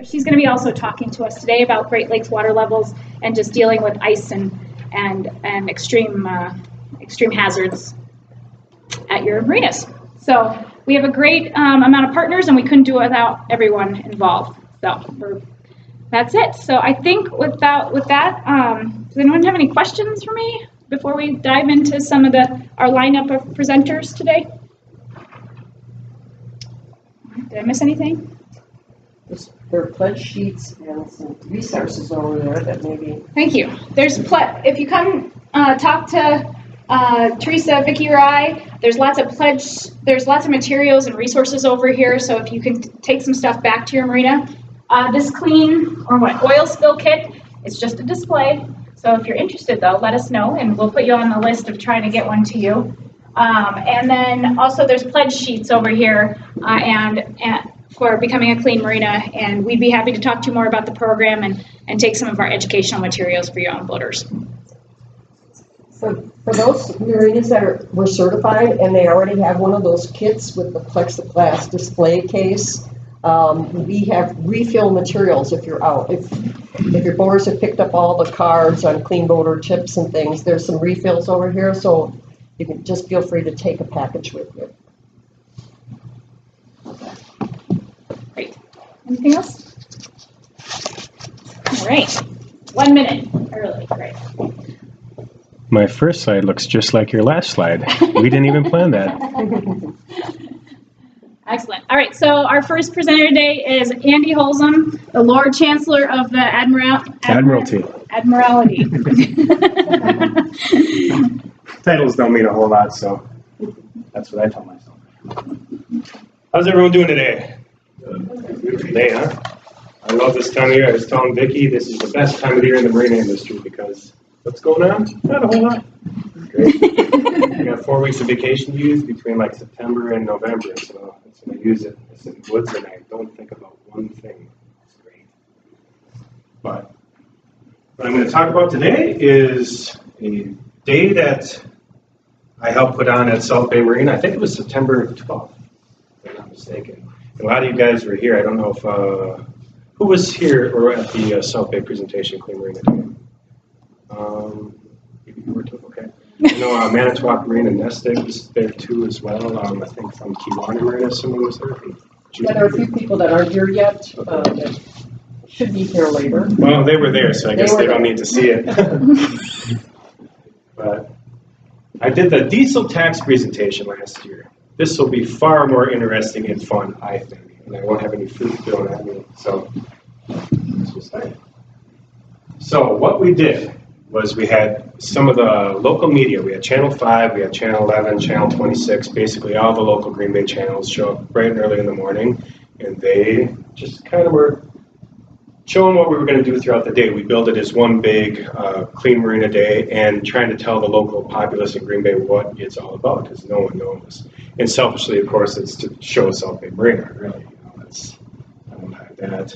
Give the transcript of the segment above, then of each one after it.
She's going to be also talking to us today about Great Lakes water levels and just dealing with ice and extreme hazards at your marinas. So we have a great amount of partners, and we couldn't do it without everyone involved. So that's it. So I think with that, does anyone have any questions for me before we dive into some of our lineup of presenters today? Did I miss anything? There are pledge sheets and some resources over there that maybe. Thank you. If you come talk to Teresa, Vicki, or I, there's lots of materials and resources over here. So if you can take some stuff back to your marina, this oil spill kit, it's just a display. So if you're interested, though, let us know, and we'll put you on the list of trying to get one to you. And then also there's pledge sheets over here and for becoming a clean marina, and we'd be happy to talk to you more about the program and take some of our educational materials for you on boaters. For those marinas that were certified and they already have one of those kits with the plexiglass display case, we have refill materials if you're out. If your boaters have picked up all the cards on clean boater tips and things, there's some refills over here, so you can just feel free to take a package with you. Great. Anything else? All right. 1 minute early. Great. My first slide looks just like your last slide. We didn't even plan that. Excellent. All right, so our first presenter today is Andy Holzum, the Lord Chancellor of the Admiralty. Admiralty. Titles don't mean a whole lot, so that's what I tell myself. How's everyone doing today? Beautiful day, huh? I love this time of year. I was telling Vicki, this is the best time of the year in the marine industry because what's going on? Not a whole lot. It's great. I got 4 weeks of vacation to use between like September and November, so that's when I use it. I sit in the woods and I don't think about one thing. It's great. But what I'm going to talk about today is a day that I helped put on at South Bay Marina. I think it was September 12th, if I'm not mistaken. And a lot of you guys were here. I don't know if, who was here or at the South Bay Presentation Clean Marina Day? You were too, okay. I know Manitowoc Marina Nestig was there too as well. I think from Kiwanis Marina, someone was there. Yeah, there are a few people that aren't here yet that should be here later. Well, they were there, so I guess they don't need to see it. But I did the diesel tax presentation last year. This will be far more interesting and fun, I think. And I won't have any food thrown at me. So let's just start. So what we did was we had some of the local media. We had Channel 5, we had Channel 11, Channel 26, basically all the local Green Bay channels show up bright and early in the morning, and they just kind of were showing what we were going to do throughout the day. We built it as one big clean marina day and trying to tell the local populace in Green Bay what it's all about, because no one knows. And selfishly, of course, it's to show South Bay Marina, really. I don't hide that.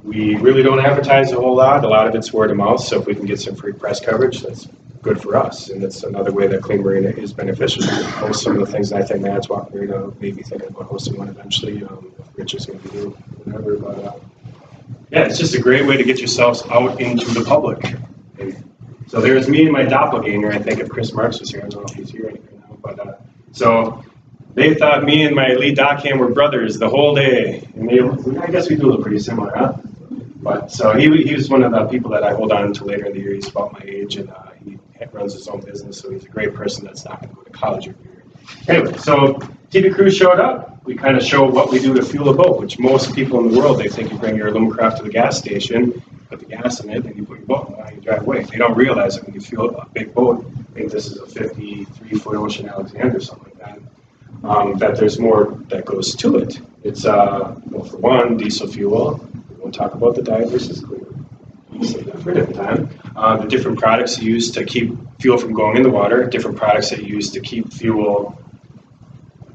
We really don't advertise a whole lot. A lot of it's word of mouth, so if we can get some free press coverage, that's good for us. And that's another way that Clean Marina is beneficial. We host some of the things that I think Manitowoc Marina may be thinking about hosting one eventually. Rich is going to do whatever. But yeah, it's just a great way to get yourselves out into the public. And so there's me and my doppelganger. I think if Chris Marks was here, I don't know if he's here right now. But so they thought me and my lead dockhand were brothers the whole day. And I guess we do look pretty similar, huh? But so he was one of the people that I hold on to later in the year. He's about my age, and he runs his own business, so he's a great person that's not going to go to college every year. Anyway, so TV crew showed up. We kind of show what we do to fuel a boat, which most people in the world, they think you bring your Lumacraft to the gas station, put the gas in it, and you put your boat in it, and you drive away. They don't realize that when you fuel a big boat, I think this is a 53-foot Ocean Alexander or something like that, that there's more that goes to it. It's, well, for one, diesel fuel. We'll talk about the diet versus clean. We'll save that for a different time. The different products you use to keep fuel from going in the water, different products that you use to keep fuel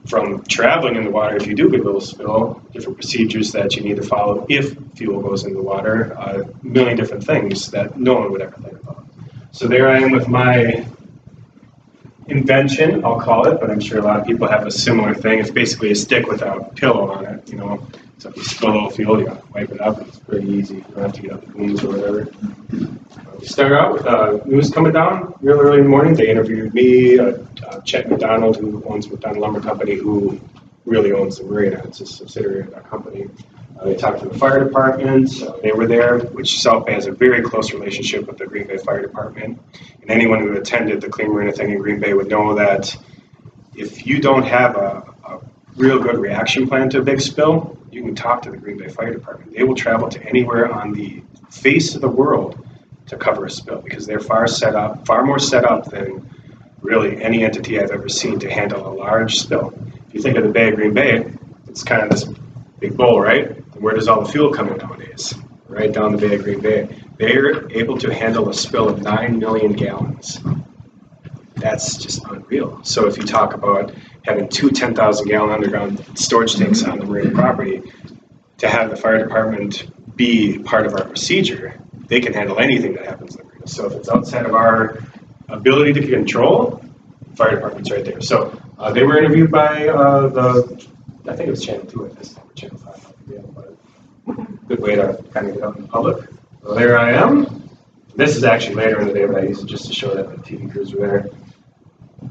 from traveling in the water if you do get a little spill, different procedures that you need to follow if fuel goes in the water, a million different things that no one would ever think about. So there I am with my invention, I'll call it, but I'm sure a lot of people have a similar thing. It's basically a stick without pillow on it, you know. So if you spill a little fuel, you gotta wipe it up. It's pretty easy. You don't have to get out the booms or whatever. We started out with news coming down real early in the morning. They interviewed me, Chet McDonald, who owns McDonald Lumber Company, who really owns the marina. It's a subsidiary of that company. They talked to the fire department. They were there, which South Bay has a very close relationship with the Green Bay Fire Department. And anyone who attended the Clean Marina thing in Green Bay would know that if you don't have a real good reaction plan to a big spill, you can talk to the Green Bay Fire Department. They will travel to anywhere on the face of the world to cover a spill because they're far more set up than really any entity I've ever seen to handle a large spill. If you think of the Bay of Green Bay, it's kind of this big bowl, right? And where does all the fuel come in nowadays? Right down the Bay of Green Bay. They're able to handle a spill of 9 million gallons. That's just unreal. So if you talk about having two 10,000-gallon underground storage tanks on the marina property, to have the fire department be part of our procedure, they can handle anything that happens in the marina. So if it's outside of our ability to control, the fire department's right there. So they were interviewed by I think it was Channel 2 at this time, or Channel 5, but good way to kind of get out in the public. So there I am. This is actually later in the day, but I used it just to show that the TV crews were there.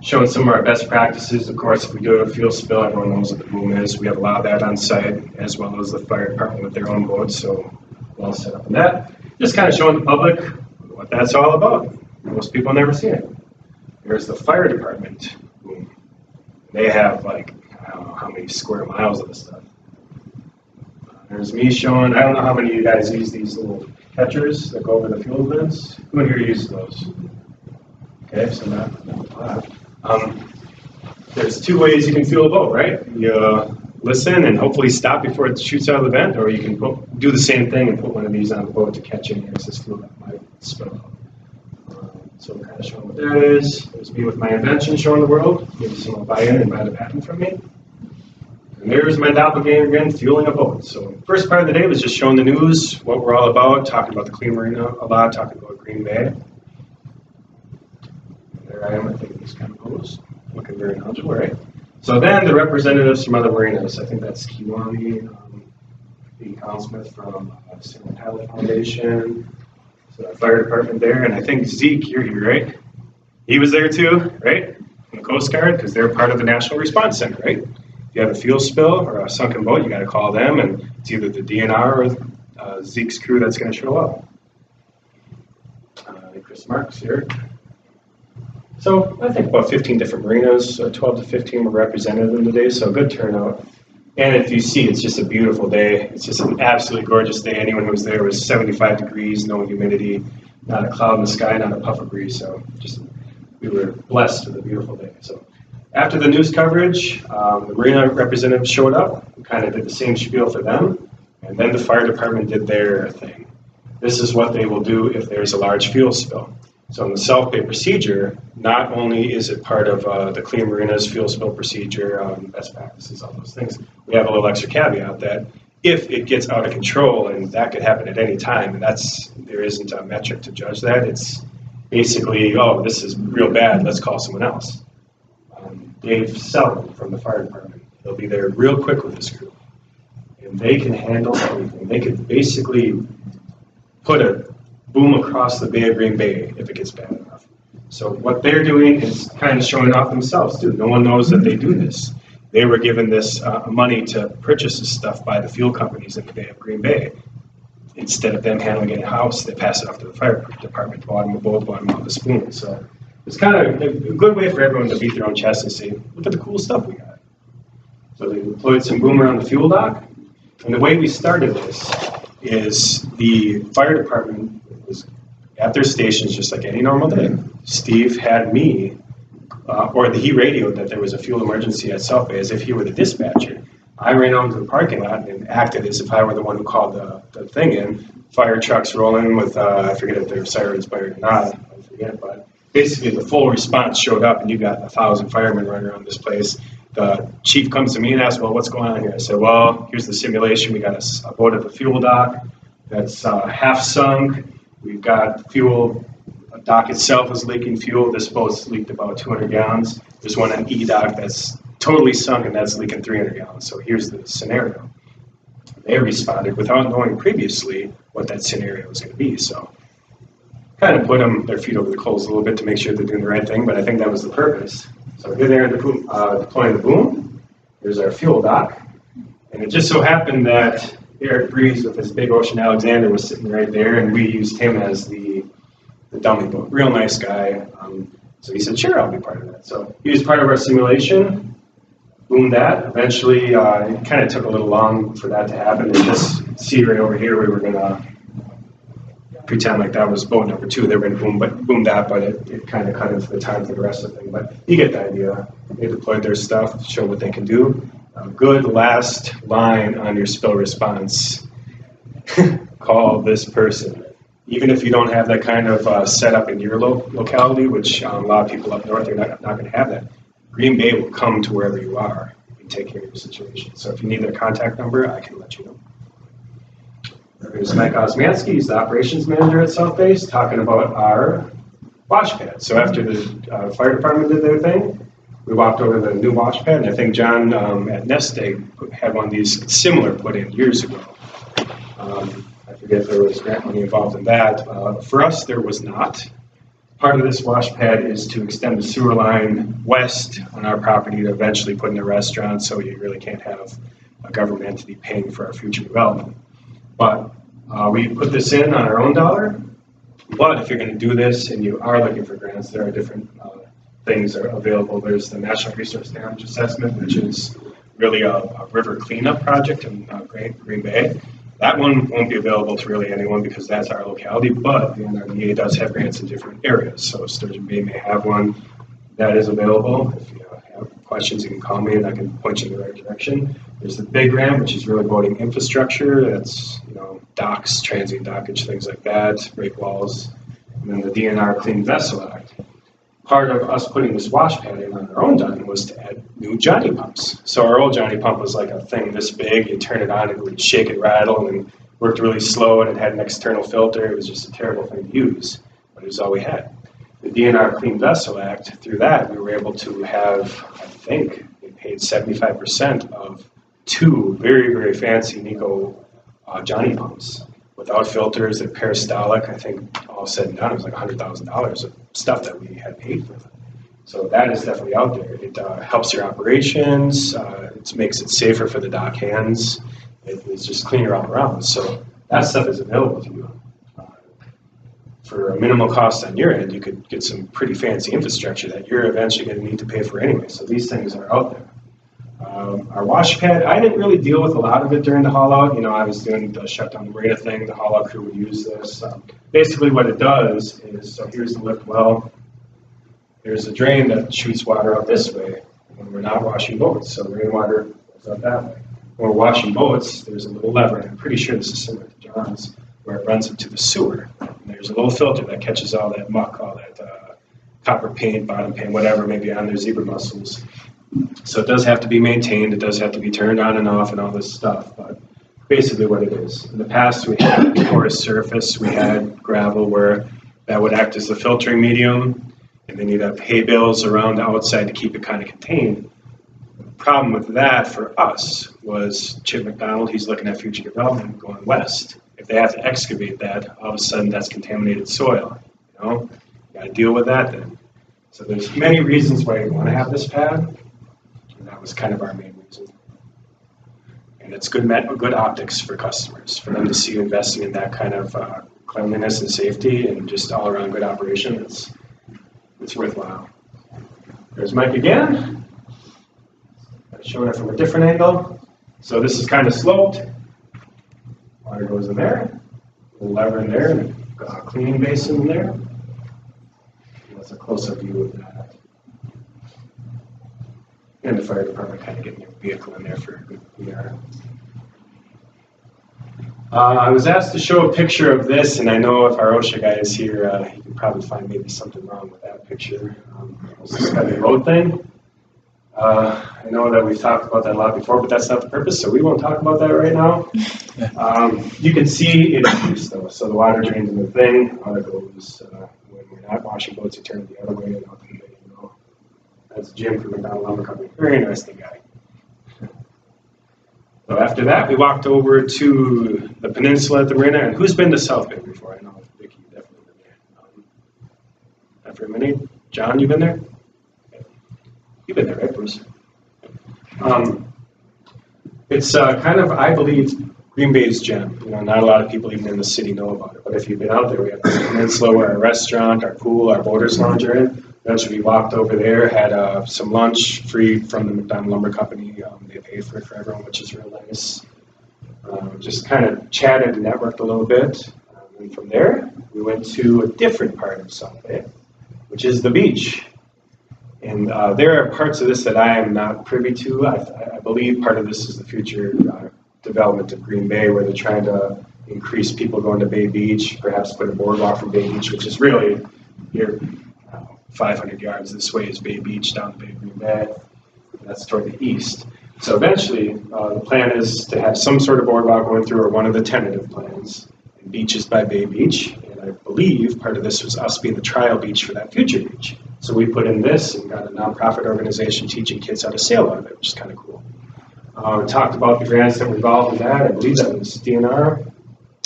Showing some of our best practices. Of course, if we do a fuel spill, everyone knows what the boom is. We have a lot of that on site, as well as the fire department with their own boats, so well set up in that. Just kind of showing the public what that's all about. Most people never see it. There's the fire department boom. They have like, I don't know how many square miles of this stuff. There's me showing, I don't know how many of you guys use these little catchers that go over the fuel vents. Who in here uses those? Okay, so not a lot. There's two ways you can fuel a boat, right? You listen and hopefully stop before it shoots out of the vent, or you can do the same thing and put one of these on the boat to catch any excess fuel that might spill out. So I'm kind of showing what that is. There's me with my invention showing the world. Maybe someone will buy in and buy the patent from me. And there's my doppelganger again, fueling a boat. So first part of the day was just showing the news, what we're all about, talking about the Clean Marina a lot, talking about Green Bay. There I am, I think these kind of pose. Looking very knowledgeable, right? So then the representatives from other marinas, I think that's Kiwani, Dean Collinsmith from San Tyler Foundation, so the fire department there, and I think Zeke, you're here, right? He was there too, right? From the Coast Guard, because they're part of the National Response Center, right? If you have a fuel spill or a sunken boat, you got to call them, and it's either the DNR or Zeke's crew that's going to show up. Chris Marks here. So I think about 15 different marinas, 12 to 15 were represented in the day, so good turnout. And if you see, it's just a beautiful day. It's just an absolutely gorgeous day. Anyone who was there was 75 degrees, no humidity, not a cloud in the sky, not a puff of breeze. So just we were blessed with a beautiful day. So after the news coverage, the marina representatives showed up. We kind of did the same spiel for them, and then the fire department did their thing. This is what they will do if there's a large fuel spill. So in the South Bay procedure, not only is it part of the Clean Marina's fuel spill procedure, best practices, all those things, we have a little extra caveat that if it gets out of control, and that could happen at any time, and there isn't a metric to judge that, it's basically, oh, this is real bad, let's call someone else. Dave Sullivan from the fire department, he'll be there real quick with his crew. And they can handle everything. They could basically put a boom across the Bay of Green Bay if it gets bad enough. So what they're doing is kind of showing off themselves too. No one knows that they do this. They were given this money to purchase this stuff by the fuel companies in the Bay of Green Bay. Instead of them handling it in-house, they pass it off to the fire department, bottom of the boat, bottom of the spoon. So it's kind of a good way for everyone to beat their own chest and say, look at the cool stuff we got. So they deployed some boom around the fuel dock. And the way we started this is the fire department was at their stations just like any normal day. Steve had me, he radioed that there was a fuel emergency at South Bay as if he were the dispatcher. I ran out into the parking lot and acted as if I were the one who called the thing in. Fire trucks rolling with, I forget if they were sirens fired or not, I forget, but basically the full response showed up and you got 1,000 firemen running around this place. The chief comes to me and asks, well, what's going on here? I said, well, here's the simulation. We got a boat at the fuel dock that's half sunk. We've got fuel. The dock itself is leaking fuel. This boat's leaked about 200 gallons. There's one on E dock that's totally sunk and that's leaking 300 gallons. So here's the scenario. They responded without knowing previously what that scenario was going to be. So kind of put their feet over the coals a little bit to make sure they're doing the right thing, but I think that was the purpose. So here they are deploying the boom. Here's our fuel dock. And it just so happened that Eric Breeze with his big Ocean Alexander was sitting right there, and we used him as the dummy boat. Real nice guy. So he said, sure, I'll be part of that. So he was part of our simulation, boomed that. Eventually, it kind of took a little long for that to happen. And just see right over here, we were going to pretend like that was boat number 2. They were going to boom that, but it kind of cut into the time for the rest of the thing. But you get the idea. They deployed their stuff, show what they can do. A good last line on your spill response. Call this person. Even if you don't have that kind of setup in your locality, which a lot of people up north are not going to have that, Green Bay will come to wherever you are and take care of your situation. So if you need their contact number, I can let you know. There's Mike Osmansky, he's the operations manager at South Base, talking about our wash pad. So after the fire department did their thing, we walked over to the new wash pad, and I think John at Nest Egg had one of these similar put in years ago. I forget if there was grant money involved in that. For us, there was not. Part of this wash pad is to extend the sewer line west on our property to eventually put in a restaurant, so you really can't have a government entity paying for our future development. But we put this in on our own dollar. But if you're going to do this and you are looking for grants, there are different things are available. There's the National Resource Damage Assessment, which is really a river cleanup project in Green Bay. That one won't be available to really anyone because that's our locality, but the NRDA does have grants in different areas. So Sturgeon Bay may have one that is available. If you have questions, you can call me and I can point you in the right direction. There's the big grant, which is really boating infrastructure. That's, docks, transient dockage, things like that, break walls. And then the DNR Clean Vessel Act. Part of us putting this wash pad in on our own dime was to add new Johnny pumps. So our old Johnny pump was like a thing this big. You turn it on, it would shake and rattle and worked really slow, and it had an external filter. It was just a terrible thing to use, but it was all we had. The DNR Clean Vessel Act, through that, we were able to have, I think, we paid 75% of 2 very, very fancy Nico Johnny pumps. Without filters, they're peristolic. I think all said and done, it was like $100,000 of stuff that we had paid for them. So that is definitely out there. It helps your operations. It makes it safer for the dock hands. It's just cleaner all around. So that stuff is available to you. For a minimal cost on your end, you could get some pretty fancy infrastructure that you're eventually going to need to pay for anyway. So these things are out there. Our wash pad, I didn't really deal with a lot of it during the haul out. I was doing the shutdown the marina thing. The haul out crew would use this. Basically what it does is, so here's the lift well. There's a drain that shoots water out this way when we're not washing boats. So rainwater goes out that way. When we're washing boats, there's a little lever, and I'm pretty sure this is similar to John's, where it runs into the sewer. And there's a little filter that catches all that muck, all that copper paint, bottom paint, whatever, maybe on their zebra mussels. So it does have to be maintained, it does have to be turned on and off and all this stuff, but basically what it is. In the past, we had porous surface, we had gravel where that would act as the filtering medium, and then you'd have hay bales around the outside to keep it kind of contained. The problem with that for us was Chip McDonald, he's looking at future development going west. If they have to excavate that, all of a sudden that's contaminated soil, You gotta deal with that then. So there's many reasons why you want to have this pad. That was kind of our main reason. And it's good optics for customers, for them to see you investing in that kind of cleanliness and safety and just all around good operation. It's worthwhile. There's Mike again. Showing it from a different angle. So this is kind of sloped. Water goes in there. A lever in there and a cleaning basin in there. That's a close-up view of that. And the fire department kind of getting your vehicle in there for a good PR. I was asked to show a picture of this, and I know if our OSHA guy is here, he can probably find maybe something wrong with that picture. This heavy load thing. I know that we've talked about that a lot before, but that's not the purpose, so we won't talk about that right now. You can see it's used though, so the water drains in the thing, water goes, when we're not washing boats, you turn it the other way, and out the bay, That's Jim from McDonald Lumber Company, very interesting guy. So after that, we walked over to the peninsula at the marina. And who's been to South Bay before? I know, Vicki, you've definitely been there. After a minute, John, you been there? You've been there, right, Bruce? It's kind of, I believe, Green Bay's gem. You know, not a lot of people even in the city know about it. But if you've been out there, we have the peninsula where our restaurant, our pool, our boaters lounge are in. Eventually, we walked over there, had some lunch free from the McDonald Lumber Company. They paid for it for everyone, which is real nice. Just kind of chatted and networked a little bit. And from there, we went to a different part of South Bay, which is the beach. And there are parts of this that I am not privy to. I believe part of this is the future development of Green Bay, where they're trying to increase people going to Bay Beach, perhaps put a boardwalk from Bay Beach, which is really here 500 yards this way is Bay Beach down to Bay Green Bay. And that's toward the east. So eventually, the plan is to have some sort of boardwalk going through, or one of the tentative plans, and beaches by Bay Beach. And I believe part of this was us being the trial beach for that future beach. So we put in this and got a nonprofit organization teaching kids how to sail out of it, which is kind of cool. We talked about the grants that were involved in that. I believe that was DNR,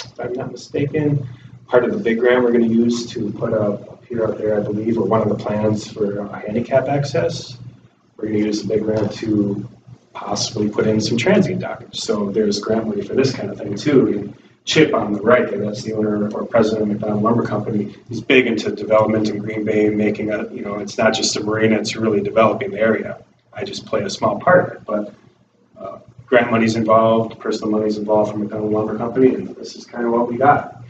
if I'm not mistaken. Part of the big grant we're going to use to put up here out there, I believe, or one of the plans for handicap access. We're going to use the big grant to possibly put in some transient dockage. So there's grant money for this kind of thing too. And Chip on the right there, that's the owner or president of McDonald Lumber Company. He's big into development in Green Bay, making a, you know, it's not just a marina, it's really developing the area. I just play a small part of it, but grant money's involved, personal money's involved from McDonald Lumber Company, and this is kind of what we got.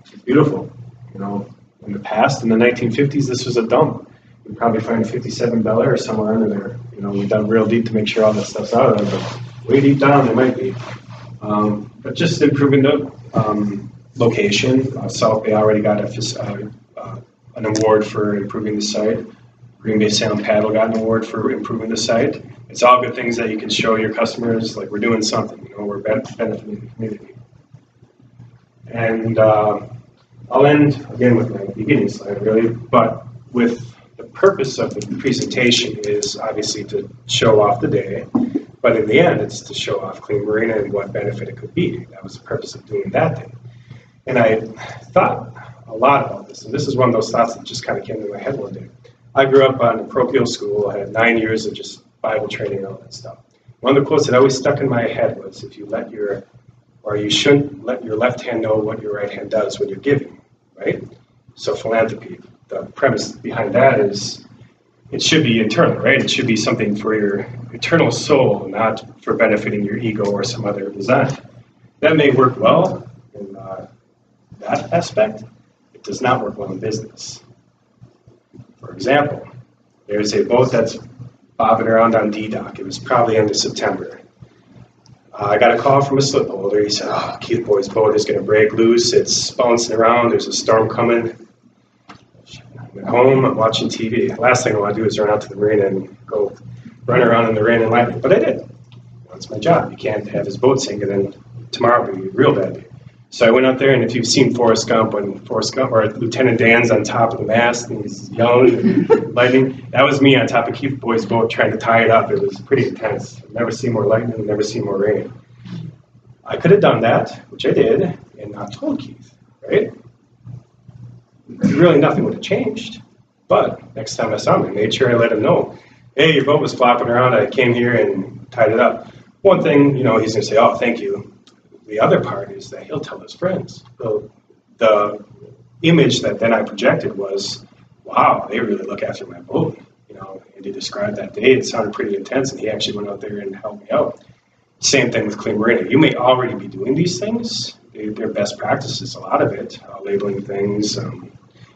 It's beautiful. You know, in the past, in the 1950s, this was a dump. You'd probably find a 57 Bel Air somewhere under there. You know, we've done real deep to make sure all that stuff's out of there, but way deep down there might be. But just improving the location. South Bay already got an award for improving the site. Green Bay Sail and Paddle got an award for improving the site. It's all good things that you can show your customers, like we're doing something, you know, we're benefiting the community. And I'll end again with my beginning slide, really, but with the purpose of the presentation is obviously to show off the day, but in the end, it's to show off Clean Marina and what benefit it could be. That was the purpose of doing that day. And I thought a lot about this, and this is one of those thoughts that just kind of came to my head one day. I grew up on a parochial school. I had 9 years of just Bible training and all that stuff. One of the quotes that always stuck in my head was, if you let your, or you shouldn't let your left hand know what your right hand does when you're giving, right? So philanthropy, the premise behind that is it should be internal, right? It should be something for your eternal soul, not for benefiting your ego or some other design. That may work well in that aspect. It does not work well in business. For example, there's a boat that's bobbing around on D-Dock. It was probably end of September. I got a call from a slip holder. He said, "Oh, Keith Boy's boat is going to break loose. It's bouncing around. There's a storm coming." I'm at home. I'm watching TV. The last thing I want to do is run out to the marina and go run around in the rain and lightning. But I did. That's my job. You can't have his boat sink and then tomorrow will be a real bad day. So I went out there, and if you've seen Forrest Gump, when Forrest Gump or Lieutenant Dan's on top of the mast and he's yelling and lightning, that was me on top of Keith Boy's boat trying to tie it up. It was pretty intense. I've never seen more lightning, I've never seen more rain. I could have done that, which I did, and not told Keith, right? Really nothing would have changed. But next time I saw him, I made sure I let him know, "Hey, your boat was flopping around. I came here and tied it up." One thing, you know, he's going to say, "Oh, thank you." The other part is that he'll tell his friends. So the image that then I projected was, wow, they really look after my boat. You know, and he described that day. It sounded pretty intense, and he actually went out there and helped me out. Same thing with Clean Marina. You may already be doing these things. They're best practices, a lot of it. Labeling things,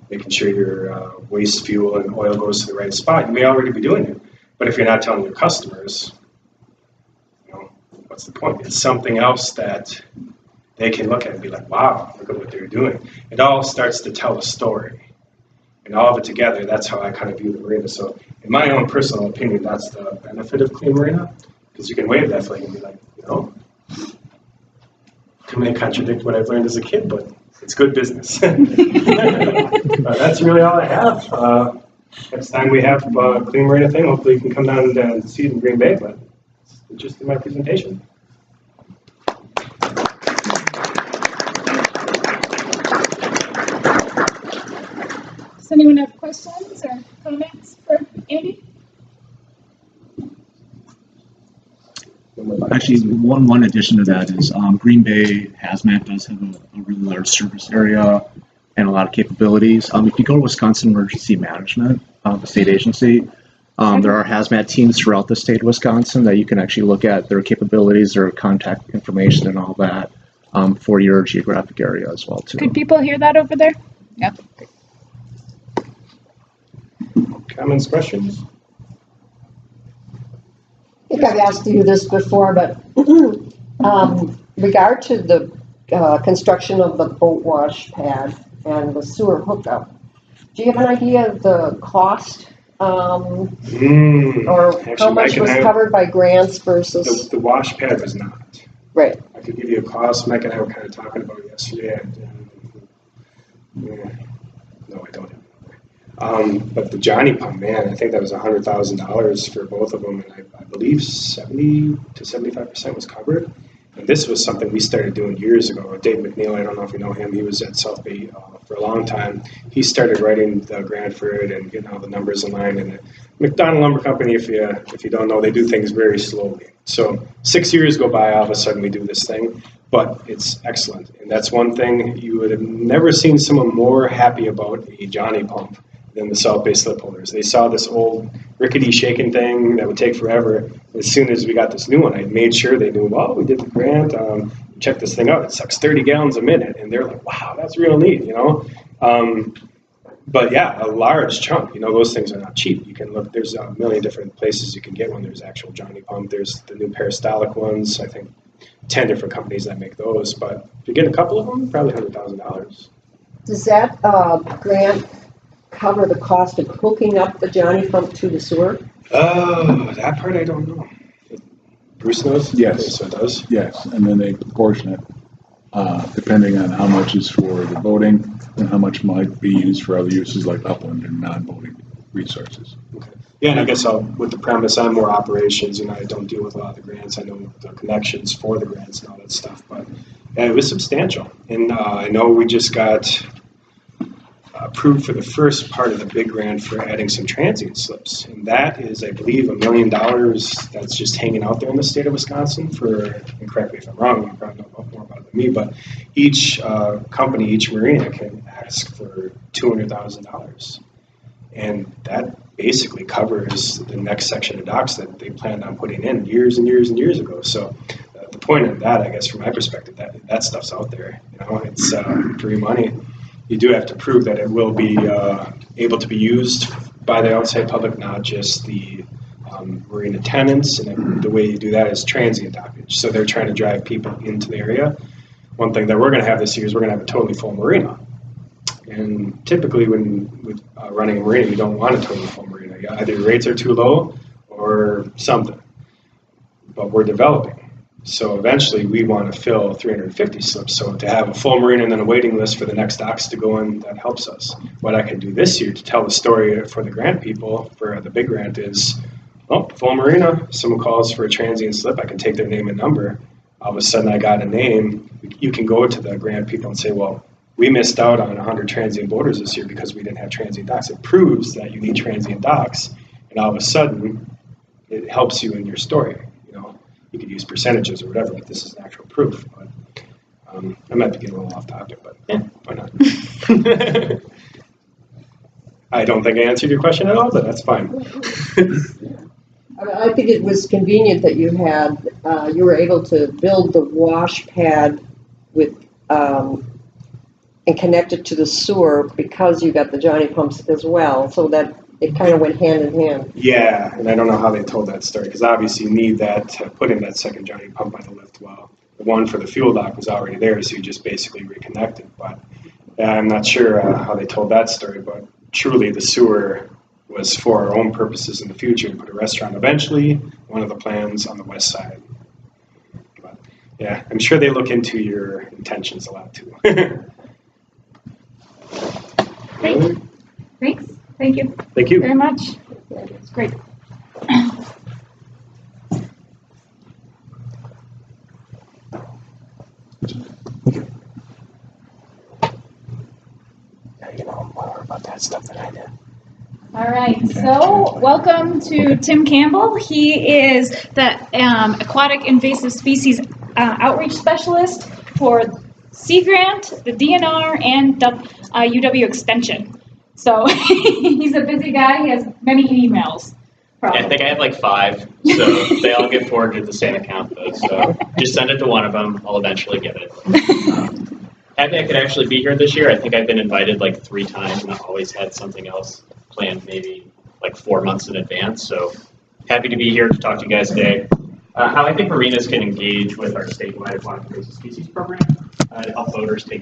making sure your waste fuel and oil goes to the right spot. You may already be doing it. But if you're not telling your customers, what's the point? It's something else that they can look at and be like, wow, look at what they're doing. It all starts to tell a story. And all of it together, that's how I kind of view the marina. So in my own personal opinion, that's the benefit of Clean Marina. Because you can wave that flag and be like, you know, it may contradict what I've learned as a kid, but it's good business. That's really all I have. Next time we have a Clean Marina thing, hopefully you can come down and see it in Green Bay. But just in my presentation. Does anyone have questions or comments for Andy? Actually, one addition to that is Green Bay Hazmat does have a really large service area and a lot of capabilities. If you go to Wisconsin Emergency Management, the state agency, there are hazmat teams throughout the state of Wisconsin that you can actually look at their capabilities, their contact information, and all that for your geographic area as well too. Could people hear that over there? Yeah. Comments, questions? I think I've asked you this before, but regard to the construction of the boat wash pad and the sewer hookup, do you have an idea of the cost? Or Actually, how much was covered by grants versus? The wash pad was not. Right. I could give you a cost. Mike and I were kind of talking about it yesterday. No, I don't have. But the Johnny pump, man, I think that was $100,000 for both of them, and I believe 70 to 75% was covered. And this was something we started doing years ago. Dave McNeil, I don't know if you know him, he was at South Bay for a long time. He started writing the grant for it and getting all the numbers in line. And the McDonald Lumber Company, if you don't know, they do things very slowly. So 6 years go by, all of a sudden we do this thing, but it's excellent. And that's one thing you would have never seen someone more happy about a Johnny pump than the South Bay slip holders. They saw this old rickety shaking thing that would take forever. As soon as we got this new one, I made sure they knew, well, we did the grant, check this thing out. It sucks 30 gallons a minute. And they're like, wow, that's real neat, you know? But yeah, a large chunk, you know, those things are not cheap. You can look, there's a million different places you can get one. There's actual Johnny pump. There's the new peristaltic ones. I think 10 different companies that make those. But if you get a couple of them, probably $100,000. Does that grant cover the cost of hooking up the Johnny pump to the sewer? Oh, that part I don't know. Bruce knows? Yes. Okay, so it does? Yes, and then they proportion it, depending on how much is for the boating and how much might be used for other uses like upland and non-boating resources. Okay. Yeah, and I guess with the premise, I'm more operations, you know, I don't deal with a lot of the grants. I know the connections for the grants and all that stuff, but yeah, it was substantial. And I know we just got approved for the first part of the big grant for adding some transient slips. And that is, I believe, $1 million that's just hanging out there in the state of Wisconsin for, and correct me if I'm wrong, you probably know more about it than me, but each company, each marina can ask for $200,000. And that basically covers the next section of docks that they planned on putting in years and years and years ago. So the point of that, I guess, from my perspective, that stuff's out there. You know, it's free money. You do have to prove that it will be able to be used by the outside public, not just the marina tenants. And the way you do that is transient dockage. So they're trying to drive people into the area. One thing that we're going to have this year is we're going to have a totally full marina. And typically with running a marina, you don't want a totally full marina. Either your rates are too low or something. But we're developing. So eventually we want to fill 350 slips. So to have a full marina and then a waiting list for the next docks to go in, that helps us. What I can do this year to tell the story for the grant people, for the big grant is, oh, full marina, someone calls for a transient slip, I can take their name and number. All of a sudden I got a name. You can go to the grant people and say, well, we missed out on 100 transient boaters this year because we didn't have transient docks. It proves that you need transient docks. And all of a sudden it helps you in your story. You could use percentages or whatever, but this is actual proof. But I might be getting a little off topic, but yeah, why not? I don't think I answered your question at all, but that's fine. I think it was convenient that you were able to build the wash pad with and connect it to the sewer because you got the Johnny pumps as well, so that it kind of went hand in hand. Yeah, and I don't know how they told that story, because obviously you need that to put in that second Johnny pump on the lift well. The one for the fuel dock was already there, so you just basically reconnected. But I'm not sure how they told that story, but truly the sewer was for our own purposes in the future to put a restaurant eventually, one of the plans on the west side. But yeah, I'm sure they look into your intentions a lot too. Great. Thanks. Thank you. Thank you very much. It's great. You know, about that stuff that I did. All right, so welcome to Tim Campbell. He is the Aquatic Invasive Species Outreach Specialist for Sea Grant, the DNR, and UW Extension. So he's a busy guy. He has many emails. Yeah, I think I have like 5, so they all get forwarded to the same account though. So just send it to one of them. I'll eventually get it. Happy I could actually be here this year. I think I've been invited like 3 times, and I've always had something else planned maybe like 4 months in advance. So happy to be here to talk to you guys today. How I think marinas can engage with our statewide aquatic invasive species program to help voters take